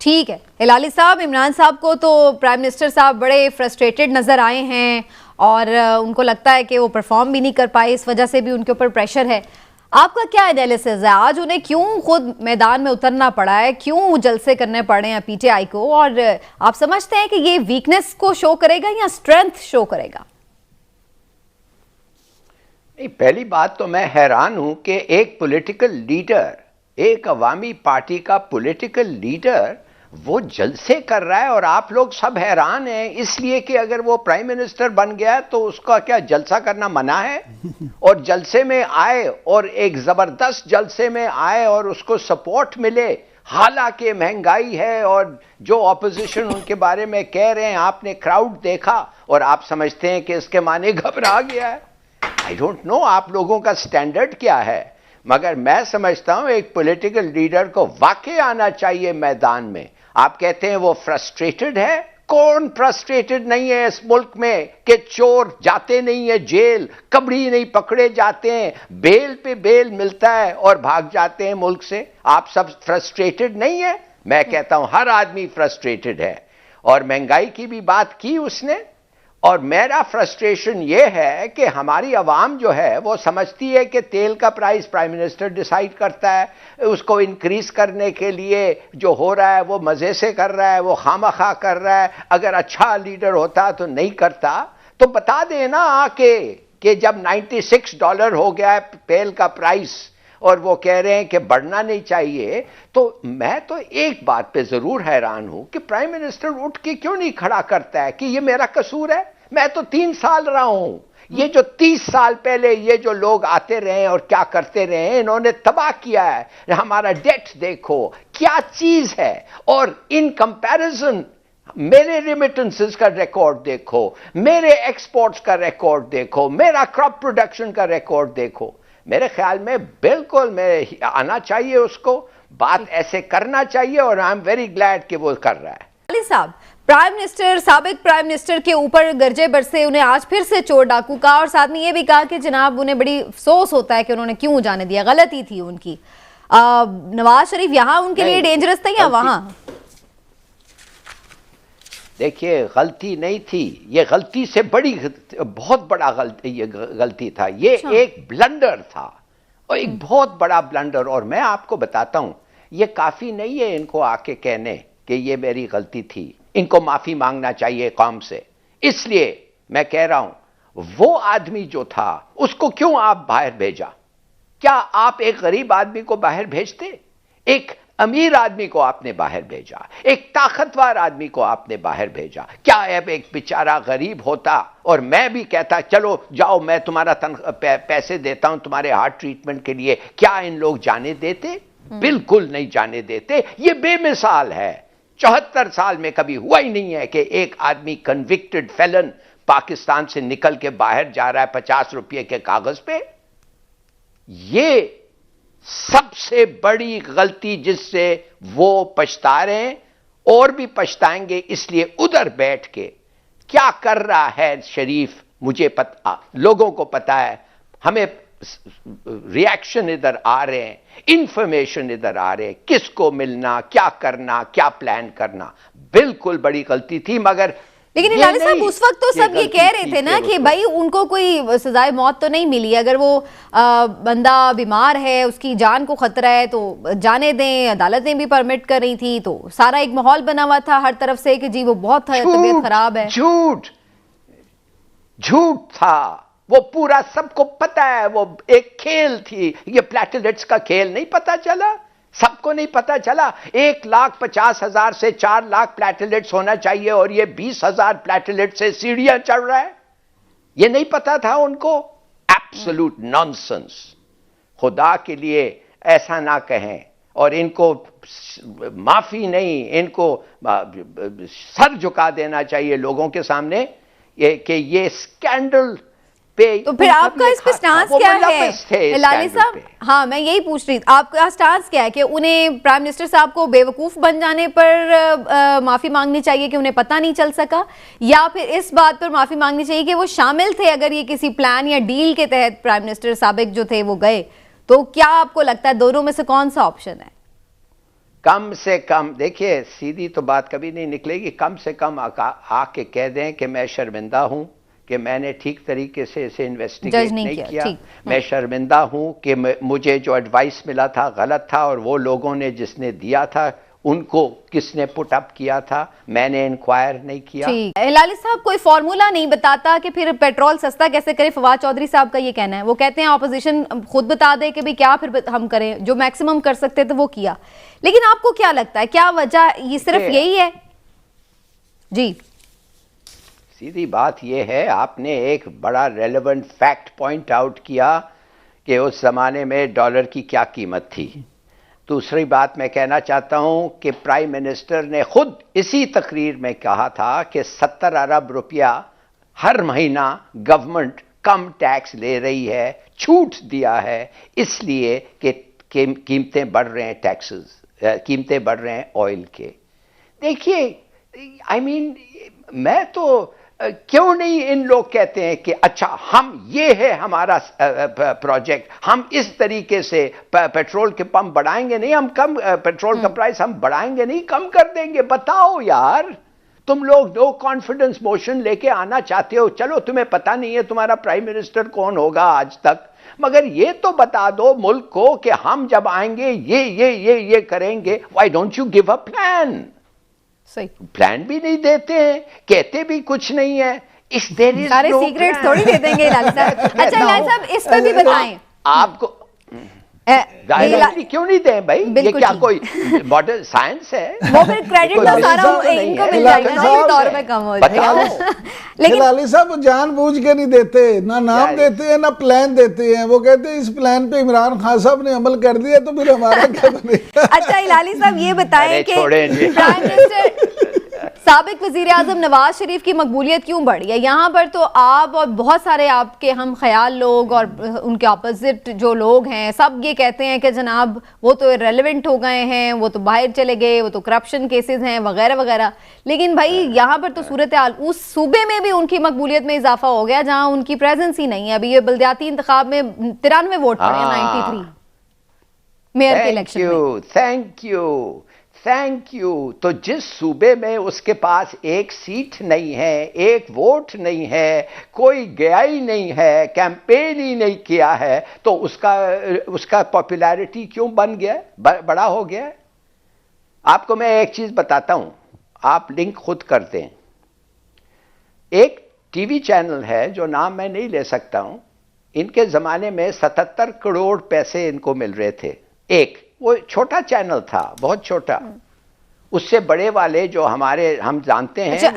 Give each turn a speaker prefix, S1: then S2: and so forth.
S1: ठीक है हिलाली साहब, इमरान साहब को तो प्राइम मिनिस्टर साहब बड़े फ्रस्ट्रेटेड नजर आए हैं और उनको लगता है कि वो परफॉर्म भी नहीं कर पाए, इस वजह से भी उनके ऊपर प्रेशर है। आपका क्या एनालिसिस है, आज उन्हें क्यों खुद मैदान में उतरना पड़ा है, क्यों जलसे करने पड़े हैं पीटीआई को, और आप समझते हैं कि ये वीकनेस को शो करेगा या स्ट्रेंथ शो करेगा?
S2: नहीं, पहली बात तो मैं हैरान हूं कि एक पॉलिटिकल लीडर, एक अवामी पार्टी का पॉलिटिकल लीडर वो जलसे कर रहा है और आप लोग सब हैरान हैं इसलिए कि अगर वो प्राइम मिनिस्टर बन गया तो उसका क्या जलसा करना मना है? और जलसे में आए और एक जबरदस्त जलसे में आए और उसको सपोर्ट मिले, हालांकि महंगाई है और जो ऑपोजिशन उनके बारे में कह रहे हैं, आपने क्राउड देखा और आप समझते हैं कि इसके माने घबरा गया है। आई डोंट नो आप लोगों का स्टैंडर्ड क्या है, मगर मैं समझता हूं एक पॉलिटिकल लीडर को वाकई आना चाहिए मैदान में। आप कहते हैं वो फ्रस्ट्रेटेड है, कौन फ्रस्ट्रेटेड नहीं है इस मुल्क में कि चोर जाते नहीं है जेल, कबड़ी नहीं पकड़े जाते हैं, बेल पे बेल मिलता है और भाग जाते हैं मुल्क से। आप सब फ्रस्ट्रेटेड नहीं है? मैं कहता हूं हर आदमी फ्रस्ट्रेटेड है। और महंगाई की भी बात की उसने, और मेरा फ्रस्ट्रेशन यह है कि हमारी आवाम जो है वो समझती है कि तेल का प्राइस प्राइम मिनिस्टर डिसाइड करता है, उसको इंक्रीज करने के लिए जो हो रहा है वो मजे से कर रहा है, वो खामखा कर रहा है। अगर अच्छा लीडर होता तो नहीं करता। तो बता देना आके कि जब $96 हो गया है तेल का प्राइस और वो कह रहे हैं कि बढ़ना नहीं चाहिए, तो मैं तो एक बात पे जरूर हैरान हूं कि प्राइम मिनिस्टर उठ के क्यों नहीं खड़ा करता है कि ये मेरा कसूर है, मैं तो 3 साल रहा हूं। ये जो 30 साल पहले ये जो लोग आते रहे और क्या करते रहे, इन्होंने तबाह किया है। हमारा डेट देखो क्या चीज है, और इन कंपैरिजन मेरे रेमिटेंसेस का रिकॉर्ड देखो, मेरे एक्सपोर्ट्स का रिकॉर्ड देखो, मेरा क्रॉप प्रोडक्शन का रिकॉर्ड देखो। मेरे ख्याल में बिल्कुल मैं आना चाहिए उसको, बात ऐसे करना चाहिए, और आई एम वेरी ग्लैड कि वो कर रहा है।
S1: अली साहब, प्राइम मिनिस्टर, साबिक प्राइम मिनिस्टर के ऊपर गर्जे बरसे, उन्हें आज फिर से चोर डाकू कहा और साथ में ये भी कहा कि जनाब उन्हें बड़ी अफसोस होता है कि उन्होंने क्यों जाने दिया, गलती थी उनकी। नवाज शरीफ यहाँ उनके लिए डेंजरस था या वहां?
S2: देखिए, गलती नहीं थी, ये गलती से बड़ी, बहुत बड़ा गलती था ये। एक ब्लंडर था और एक बहुत बड़ा ब्लंडर। और मैं आपको बताता हूं, ये काफी नहीं है इनको आके कहने कि ये मेरी गलती थी, इनको माफी मांगना चाहिए कौम से। इसलिए मैं कह रहा हूं वो आदमी जो था उसको क्यों आप बाहर भेजा? क्या आप एक गरीब आदमी को बाहर भेजते? एक अमीर आदमी को आपने बाहर भेजा, एक ताकतवर आदमी को आपने बाहर भेजा। क्या अब एक बेचारा गरीब होता और मैं भी कहता चलो जाओ मैं तुम्हारा पैसे देता हूं तुम्हारे हार्ट ट्रीटमेंट के लिए, क्या इन लोग जाने देते? बिल्कुल नहीं जाने देते। ये बेमिसाल है। 74 साल में कभी हुआ ही नहीं है कि एक आदमी कन्विक्टेड फेलन पाकिस्तान से निकल के बाहर जा रहा है 50 रुपये के कागज पे। ये सबसे बड़ी गलती जिससे वो पछता रहे हैं और भी पछताएंगे। इसलिए उधर बैठ के क्या कर रहा है शरीफ, मुझे पता, लोगों को पता है, हमें रिएक्शन इधर आ रहे हैं, इंफॉर्मेशन इधर आ रहे हैं, किसको मिलना, क्या करना, क्या प्लान करना। बिल्कुल बड़ी गलती थी। मगर
S1: लेकिन हिलाली साहब उस वक्त तो सब ये कह रहे थे ना कि भाई उनको कोई सजाए मौत तो नहीं मिली, अगर वो बंदा बीमार है, उसकी जान को खतरा है तो जाने दें। अदालतें भी परमिट कर रही थी, तो सारा एक माहौल बना हुआ था हर तरफ से कि जी वो बहुत तबीयत खराब है।
S2: झूठ था वो पूरा, सबको पता है। वो एक खेल थी, ये प्लेटलेट्स का खेल नहीं पता चला? सबको नहीं पता चला? 1,50,000 से 4 लाख प्लेटलेट्स होना चाहिए और ये 20,000 प्लेटलेट से सीढ़ियां चढ़ रहा है। ये नहीं पता था उनको? Absolute nonsense. खुदा के लिए ऐसा ना कहें। और इनको माफी नहीं, इनको सर झुका देना चाहिए लोगों के सामने कि ये स्कैंडल पे।
S1: तो फिर आपका इस पे स्टांस क्या है हिलाली साहब? हाँ, मैं यही पूछ रही थी, आपका स्टांस क्या है कि उन्हें प्राइम मिनिस्टर साहब को बेवकूफ बन जाने पर माफी मांगनी चाहिए कि उन्हें पता नहीं चल सका, या फिर इस बात पर माफी मांगनी चाहिए कि वो शामिल थे अगर ये किसी प्लान या डील के तहत प्राइम मिनिस्टर साबिक जो थे वो गए? तो क्या आपको लगता है दोनों में से कौन सा ऑप्शन है?
S2: कम से कम देखिए, सीधी तो बात कभी नहीं निकलेगी। कम से कम आके कह दें कि मैं शर्मिंदा हूं कि मैंने ठीक तरीके से इसे इन्वेस्टिगेट नहीं किया। मैं शर्मिंदा हूं कि मुझे जो एडवाइस मिला था गलत था, और वो लोगों ने जिसने दिया था उनको किसने पुट अप किया था, मैंने इंक्वायर नहीं किया।
S1: हिलाली साहब कोई फॉर्मूला नहीं बताता कि फिर पेट्रोल सस्ता कैसे करें। फवाद चौधरी साहब का ये कहना है, वो कहते हैं ऑपोजिशन खुद बता दे कि भाई क्या फिर हम करें, जो मैक्सिमम कर सकते थे वो किया। लेकिन आपको क्या लगता है, क्या वजह ये सिर्फ यही है? जी,
S2: सीधी बात यह है, आपने एक बड़ा रेलेवेंट फैक्ट पॉइंट आउट किया कि उस जमाने में डॉलर की क्या कीमत थी। दूसरी बात मैं कहना चाहता हूं कि प्राइम मिनिस्टर ने खुद इसी तकरीर में कहा था कि 70 अरब रुपया हर महीना गवर्नमेंट कम टैक्स ले रही है, छूट दिया है, इसलिए कि कीमतें बढ़ रहे हैं, कीमतें बढ़ रहे हैं ऑयल के। देखिए, आई मीन मैं तो क्यों नहीं, इन लोग कहते हैं कि अच्छा हम ये है हमारा प्रोजेक्ट, हम इस तरीके से पेट्रोल के पंप बढ़ाएंगे नहीं, हम कम पेट्रोल का प्राइस हम बढ़ाएंगे नहीं, कम कर देंगे। बताओ यार, तुम लोग नो कॉन्फिडेंस मोशन लेके आना चाहते हो। चलो तुम्हें पता नहीं है तुम्हारा प्राइम मिनिस्टर कौन होगा आज तक, मगर ये तो बता दो मुल्क को कि हम जब आएंगे ये करेंगे। Why don't you give a plan?
S1: सही
S2: प्लान भी नहीं देते हैं, कहते भी कुछ नहीं है। इस देर
S1: सारे सीक्रेट्स थोड़ी दे देंगे हिलाली साहब। अच्छा हिलाली साहब, इस पे भी बताएं
S2: आपको क्यों नहीं दें भाई? ये क्या कोई मॉडल साइंस है?
S1: वो फिर क्रेडिट तो सारा इनको मिल जाएगा ना, ये दौर में कम हो जाएगा।
S3: लेकिन हिलाली साहब जानबूझ के नहीं देते, ना नाम देते हैं ना प्लान देते हैं। वो कहते हैं इस प्लान पे इमरान खान साहब ने अमल कर दिया तो फिर हमारा क्या बनेगा?
S1: अच्छा हिलाली साहब ये बताएं कि प्राइम मिनिस्टर साबिक वजीर आजम नवाज शरीफ की मकबूलियत क्यों बढ़ी है? यहाँ पर तो आप और बहुत सारे आपके हम ख्याल लोग और उनके अपोजिट जो लोग हैं सब ये कहते हैं कि जनाब वो तो इररिलेवेंट हो गए हैं, वो तो बाहर चले गए, वो तो करप्शन केसेस हैं वगैरह वगैरह। लेकिन भाई यहाँ पर तो सूरत हाल, उस सूबे में भी उनकी मकबूलियत में इजाफा हो गया जहाँ उनकी प्रेजेंस ही नहीं है। अभी ये बल्दियाती इंतखाब में 93 वोट पड़े, 93 मेयर के इलेक्शन में।
S2: Thank you. तो जिस सूबे में उसके पास एक सीट नहीं है, एक वोट नहीं है, कोई गया ही नहीं है, कैंपेन ही नहीं किया है, तो उसका पॉपुलैरिटी क्यों बन गया, बड़ा हो गया? आपको मैं एक चीज बताता हूं, आप लिंक खुद कर दें। एक टीवी चैनल है जो नाम मैं नहीं ले सकता हूं, इनके जमाने में 77 करोड़ पैसे इनको मिल रहे थे। एक वो छोटा चैनल था, बहुत छोटा। उससे बड़े वाले जो हम जानते हैं।